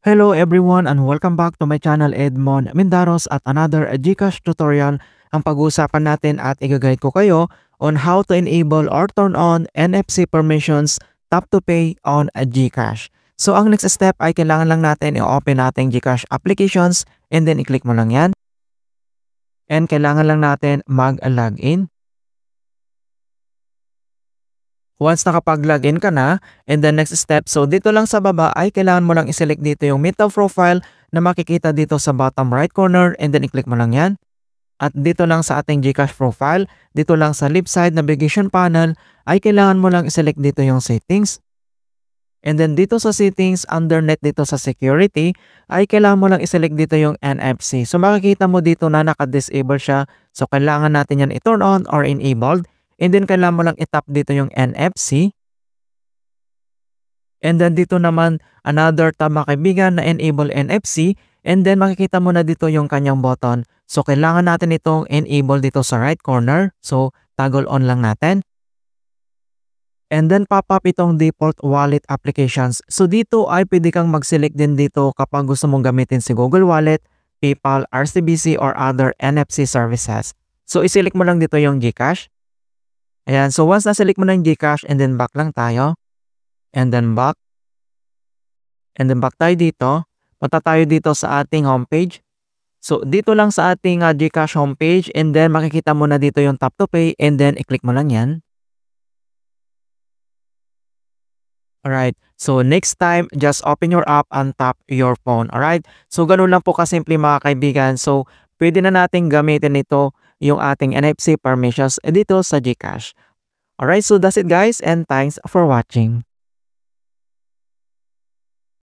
Hello everyone and welcome back to my channel Edmond Mindaros at another GCash tutorial. Ang pag-uusapan natin at i-guide ko kayo on how to enable or turn on NFC permissions tap to pay on GCash. So ang next step ay kailangan lang natin i-open natin GCash applications and then i-click mo lang yan. And kailangan lang natin mag-login. Once nakapag-login ka na, and the next step, so dito lang sa baba ay kailangan mo lang i-select dito yung Meta Profile na makikita dito sa bottom right corner and then i-click mo lang yan. At dito lang sa ating GCash profile, dito lang sa left side navigation panel ay kailangan mo lang i-select dito yung settings. And then dito sa settings, underneath dito sa security, ay kailangan mo lang i-select dito yung NFC. So makikita mo dito na naka-disable siya. So kailangan natin yan i-turn on or enabled. And then kailangan mo lang i-tap dito yung NFC. And then dito naman another tab mga kaibigan na enable NFC. And then makikita mo na dito yung kanyang button. So kailangan natin itong enable dito sa right corner. So toggle on lang natin. And then pop up itong default wallet applications. So dito ay pwede kang mag-select din dito kapag gusto mong gamitin si Google Wallet, PayPal, RCBC or other NFC services. So i-select mo lang dito yung GCash. Ayan, so once na-select mo na yung GCash and then back lang tayo. And then back. And then back tayo dito. Punta tayo dito sa ating homepage. So dito lang sa ating GCash homepage and then makikita mo na dito yung tap to pay and then i-click mo lang yan. Alright, so next time, just open your app and tap your phone. Alright, so ganun lang po kasimple mga kaibigan. So pwede na natin gamitin ito yung ating NFC permissions dito sa GCash. Alright, so that's it guys and thanks for watching.